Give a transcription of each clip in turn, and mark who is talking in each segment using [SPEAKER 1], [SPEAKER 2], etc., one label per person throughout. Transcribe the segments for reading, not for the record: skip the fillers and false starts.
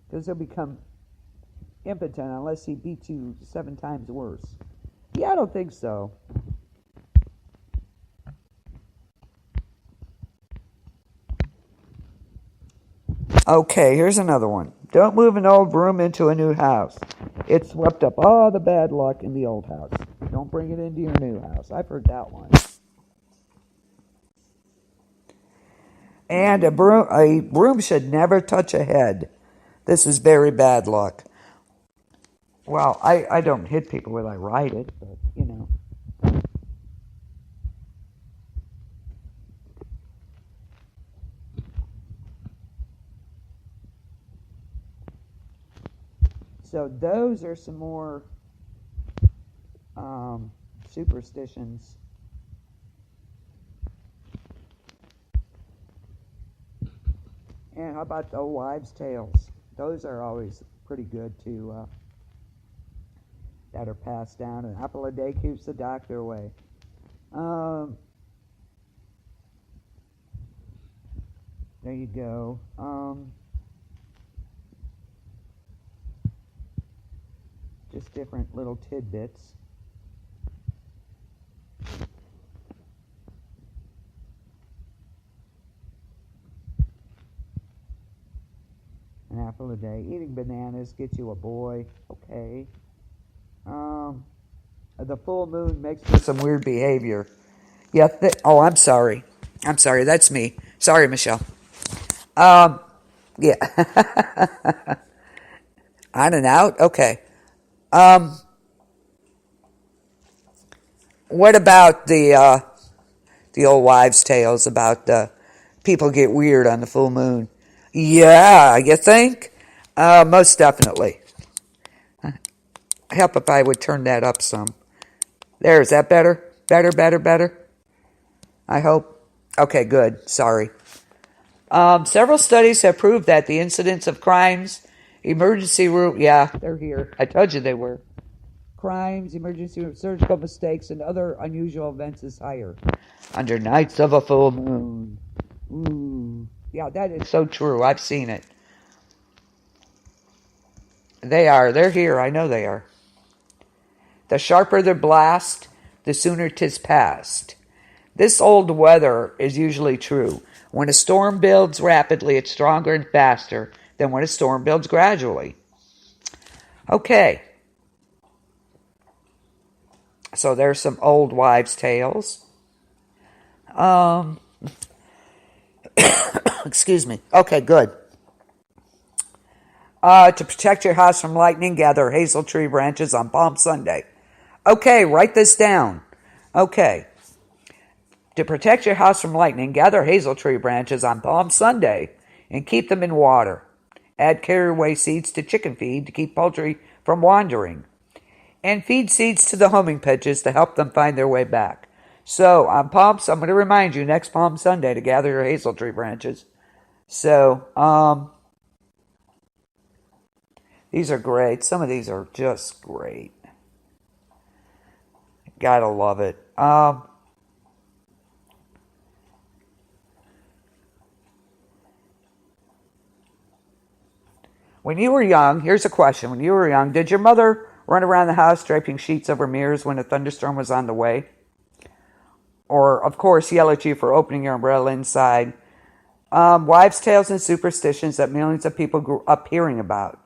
[SPEAKER 1] Because he'll become impotent unless he beats you 7 times worse. Yeah, I don't think so. Okay, here's another one. Don't move an old broom into a new house. It swept up all the bad luck in the old house. Don't bring it into your new house. I've heard that one. And a broom should never touch a head. This is very bad luck. Well, I don't hit people when I ride it, but you know. So those are some more superstitions. And how about the old wives' tales? Those are always pretty good to that are passed down. An apple a day keeps the doctor away. There you go. Just different little tidbits. An apple a day. Eating bananas gets you a boy. Okay. The full moon makes for some weird behavior. Yeah. Oh, I'm sorry. I'm sorry. That's me. Sorry, Michelle. Yeah. On and out. Okay. What about the old wives' tales about people get weird on the full moon? Yeah, you think? Most definitely. Help if I would turn that up some. There, is that better? Better? I hope. Okay, good. Sorry. Several studies have proved that the incidence of crimes, emergency room, yeah, they're here. I told you they were. Crimes, emergency room, surgical mistakes, and other unusual events is higher under nights of a full moon. Ooh. Yeah, that is so true. I've seen it. They are. They're here. I know they are. The sharper the blast, the sooner 'tis past. This old weather is usually true. When a storm builds rapidly, it's stronger and faster than when a storm builds gradually. Okay. So there's some old wives' tales. Excuse me. Okay, good. To protect your house from lightning, gather hazel tree branches on Palm Sunday. Okay, write this down. Okay. To protect your house from lightning, gather hazel tree branches on Palm Sunday and keep them in water. Add caraway seeds to chicken feed to keep poultry from wandering. And feed seeds to the homing pigeons to help them find their way back. So, on Palm, I'm going to remind you next Palm Sunday to gather your hazel tree branches. So, these are great. Some of these are just great. Gotta love it. When you were young, here's a question. When you were young, did your mother run around the house draping sheets over mirrors when a thunderstorm was on the way? Or, of course, yell at you for opening your umbrella inside. Wives' tales and superstitions that millions of people grew up hearing about.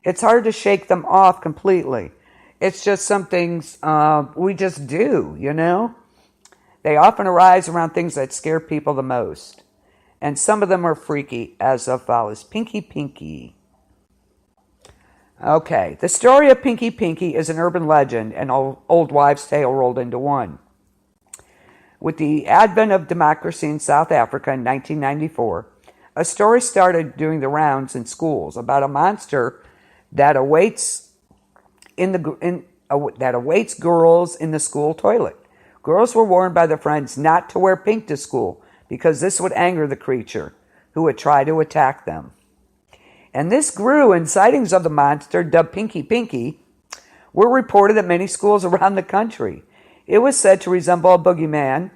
[SPEAKER 1] It's hard to shake them off completely. It's just some things we just do, you know? They often arise around things that scare people the most. And some of them are freaky, as follows. Pinky Pinky. Okay, the story of Pinky Pinky is an urban legend and old wives' tale rolled into one. With the advent of democracy in South Africa in 1994, a story started doing the rounds in schools about a monster that awaits girls in the school toilet. Girls were warned by their friends not to wear pink to school because this would anger the creature, who would try to attack them. And this grew, and sightings of the monster, dubbed Pinky Pinky, were reported at many schools around the country. It was said to resemble a boogeyman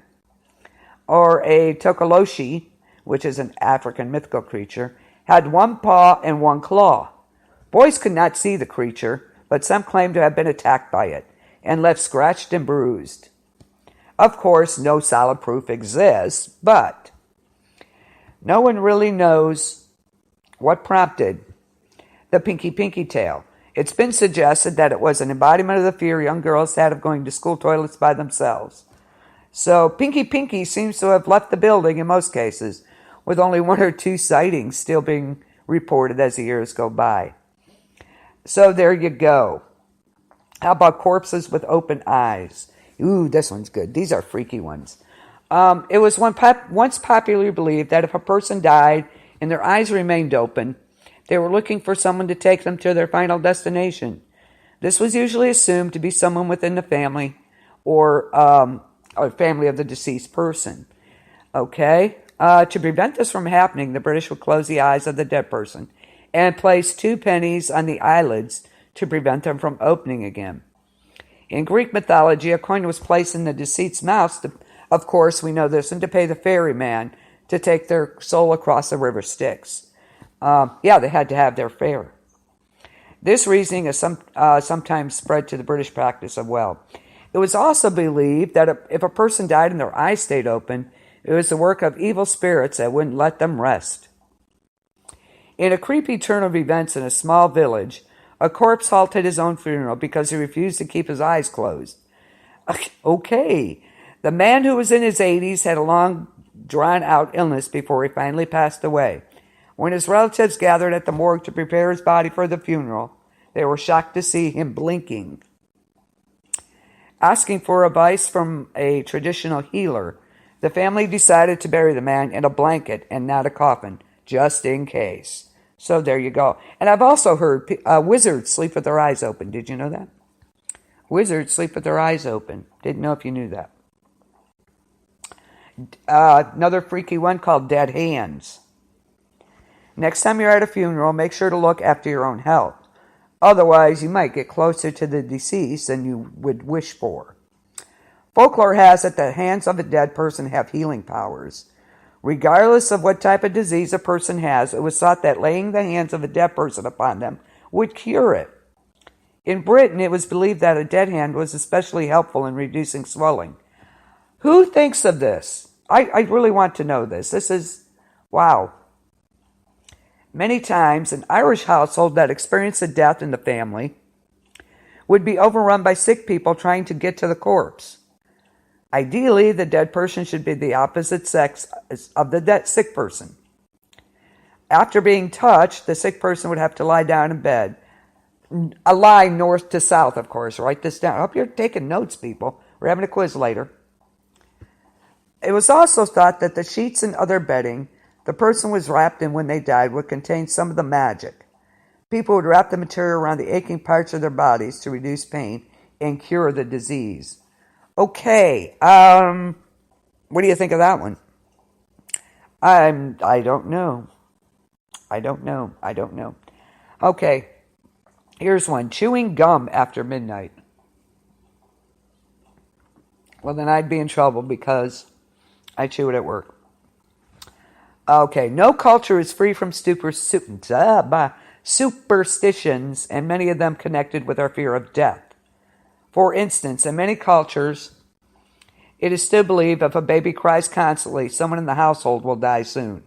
[SPEAKER 1] or a tokoloshi, which is an African mythical creature, had one paw and one claw. Boys could not see the creature, but some claim to have been attacked by it and left scratched and bruised. Of course, no solid proof exists, but no one really knows what prompted the Pinky tale. It's been suggested that it was an embodiment of the fear young girls had of going to school toilets by themselves. So Pinky seems to have left the building in most cases, with only 1 or 2 sightings still being reported as the years go by. So there you go. How about corpses with open eyes? Ooh, this one's good. These are freaky ones. It was once popularly believed that if a person died and their eyes remained open, they were looking for someone to take them to their final destination. This was usually assumed to be someone within the family or family of the deceased person. Okay? To prevent this from happening, the British would close the eyes of the dead person and place 2 pennies on the eyelids to prevent them from opening again. In Greek mythology, a coin was placed in the deceased's mouth, of course, we know this, and to pay the ferryman to take their soul across the river Styx. They had to have their fare. This reasoning is sometimes spread to the British practice as well. It was also believed that if a person died and their eyes stayed open, it was the work of evil spirits that wouldn't let them rest. In a creepy turn of events in a small village, a corpse halted his own funeral because he refused to keep his eyes closed. Okay. The man who was in his 80s had a long, drawn-out illness before he finally passed away. When his relatives gathered at the morgue to prepare his body for the funeral, they were shocked to see him blinking. Asking for advice from a traditional healer, the family decided to bury the man in a blanket and not a coffin, just in case. So there you go. And I've also heard wizards sleep with their eyes open. Did you know that? Wizards sleep with their eyes open. Didn't know if you knew that. Another freaky one called dead hands. Next time you're at a funeral, make sure to look after your own health. Otherwise, you might get closer to the deceased than you would wish for. Folklore has it that the hands of a dead person have healing powers. Regardless of what type of disease a person has, it was thought that laying the hands of a dead person upon them would cure it. In Britain, it was believed that a dead hand was especially helpful in reducing swelling. Who thinks of this? I really want to know this. This is, wow. Many times, an Irish household that experienced a death in the family would be overrun by sick people trying to get to the corpse. Ideally, the dead person should be the opposite sex of the sick person. After being touched, the sick person would have to lie down in bed. A line north to south, of course. Write this down. I hope you're taking notes, people. We're having a quiz later. It was also thought that the sheets and other bedding the person was wrapped in when they died would contain some of the magic. People would wrap the material around the aching parts of their bodies to reduce pain and cure the disease. Okay, what do you think of that one? I don't know. I don't know. Okay, here's one. Chewing gum after midnight. Well, then I'd be in trouble because I chew it at work. Okay, no culture is free from superstitions, and many of them connected with our fear of death. For instance, in many cultures, it is still believed if a baby cries constantly, someone in the household will die soon.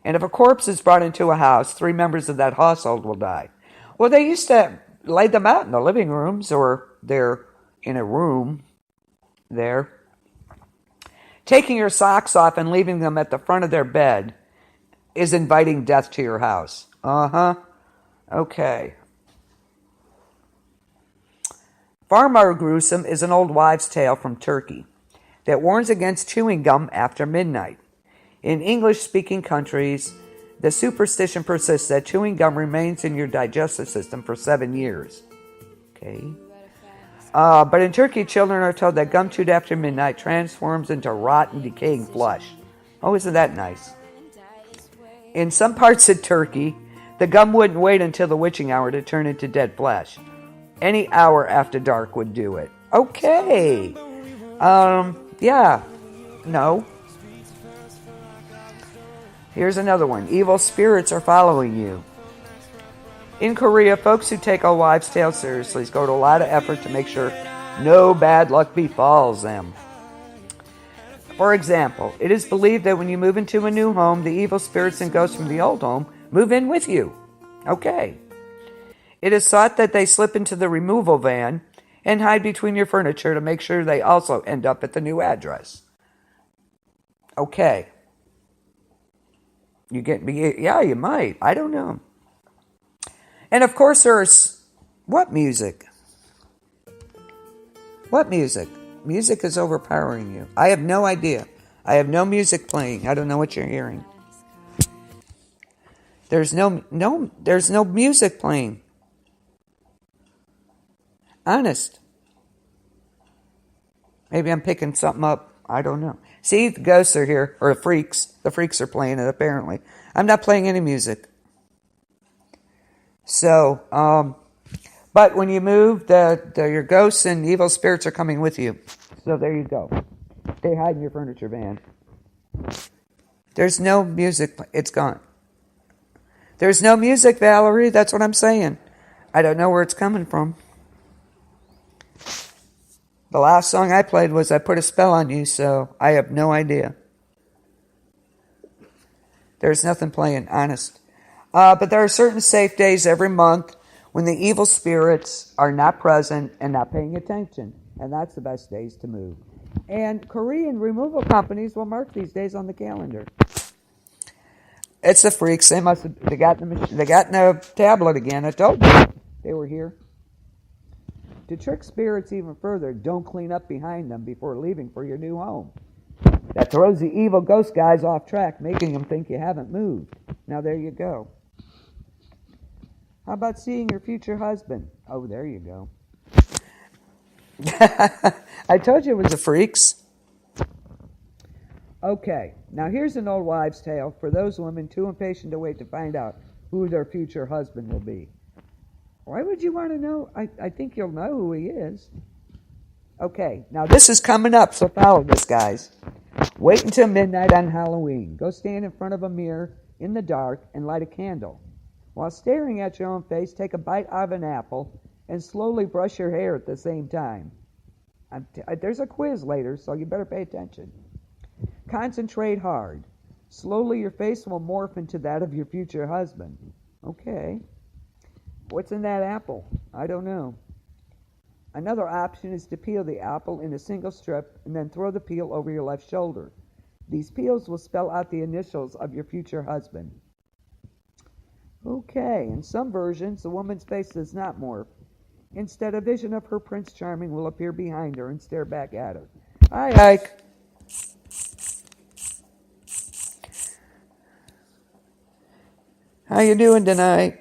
[SPEAKER 1] And if a corpse is brought into a house, 3 members of that household will die. Well, they used to lay them out in the living rooms, or they're in a room there. Taking your socks off and leaving them at the front of their bed is inviting death to your house. Okay. Far more gruesome is an old wives' tale from Turkey that warns against chewing gum after midnight. In English-speaking countries, the superstition persists that chewing gum remains in your digestive system for 7 years. Okay. But in Turkey, children are told that gum chewed after midnight transforms into rotten, decaying flesh. Oh, isn't that nice? In some parts of Turkey, the gum wouldn't wait until the witching hour to turn into dead flesh. Any hour after dark would do it. Okay. No. Here's another one. Evil spirits are following you. In Korea, folks who take old wives' tales seriously go to a lot of effort to make sure no bad luck befalls them. For example, it is believed that when you move into a new home, the evil spirits and ghosts from the old home move in with you. Okay. It is thought that they slip into the removal van and hide between your furniture to make sure they also end up at the new address. Okay. Yeah, you might. I don't know. And of course there's, what music? What music? Music is overpowering you. I have no idea. I have no music playing. I don't know what you're hearing. There's no music playing. Honest. Maybe I'm picking something up. I don't know. See, the ghosts are here, or the freaks. The freaks are playing it, apparently. I'm not playing any music. So, but when you move, your ghosts and evil spirits are coming with you. So there you go. They hide in your furniture van. There's no music. It's gone. There's no music, Valerie. That's what I'm saying. I don't know where it's coming from. The last song I played was I Put a Spell on You, so I have no idea. There's nothing playing, honest. But there are certain safe days every month when the evil spirits are not present and not paying attention. And that's the best days to move. And Korean removal companies will mark these days on the calendar. It's the freaks. They got in the tablet again. I told you they were here. To trick spirits even further, don't clean up behind them before leaving for your new home. That throws the evil ghost guys off track, making them think you haven't moved. Now there you go. How about seeing your future husband? Oh, there you go. I told you it was the freaks. Okay, now here's an old wives' tale for those women too impatient to wait to find out who their future husband will be. Why would you want to know? I think you'll know who he is. Okay, now this is coming up, so follow this, guys. Wait until midnight on Halloween. Go stand in front of a mirror in the dark and light a candle. While staring at your own face, take a bite out of an apple and slowly brush your hair at the same time. There's a quiz later, so you better pay attention. Concentrate hard. Slowly your face will morph into that of your future husband. Okay. What's in that apple? I don't know. Another option is to peel the apple in a single strip and then throw the peel over your left shoulder. These peels will spell out the initials of your future husband. Okay, in some versions, the woman's face does not morph. Instead, a vision of her Prince Charming will appear behind her and stare back at her. Hi, Ike. How you doing tonight?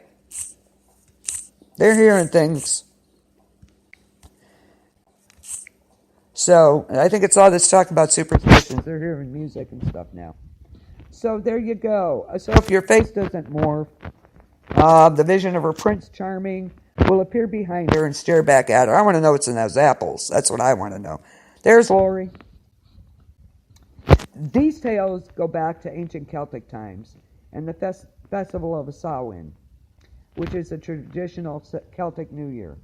[SPEAKER 1] They're hearing things. So, I think it's all this talk about superstitions. They're hearing music and stuff now. So, there you go. So, if your face doesn't morph, the vision of her Prince Charming will appear behind her and stare back at her. I want to know what's in those apples. That's what I want to know. There's Lori. These tales go back to ancient Celtic times and the festival of Samhain, which is a traditional Celtic New Year.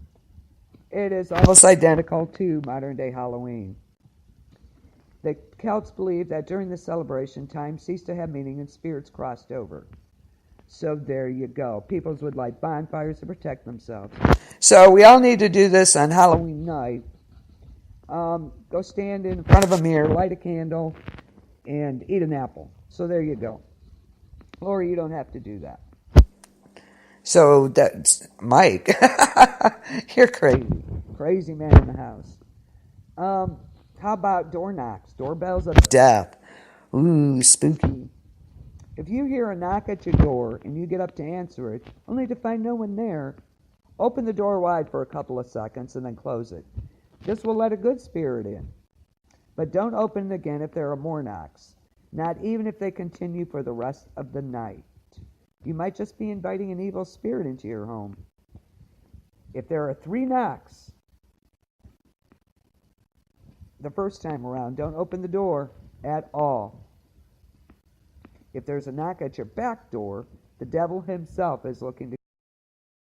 [SPEAKER 1] It is almost identical to modern-day Halloween. The Celts believed that during the celebration, time ceased to have meaning and spirits crossed over. So there you go. Peoples would light bonfires to protect themselves. So we all need to do this on Halloween night. Go stand in front of a mirror, light a candle, and eat an apple. So there you go. Lori, you don't have to do that. So that's Mike. You're crazy. Crazy man in the house. How about door knocks? Doorbells of death. Ooh, spooky. If you hear a knock at your door and you get up to answer it, only to find no one there, open the door wide for a couple of seconds and then close it. This will let a good spirit in. But don't open it again if there are more knocks, not even if they continue for the rest of the night. You might just be inviting an evil spirit into your home. If there are 3 knocks the first time around, don't open the door at all. If there's a knock at your back door, the devil himself is looking to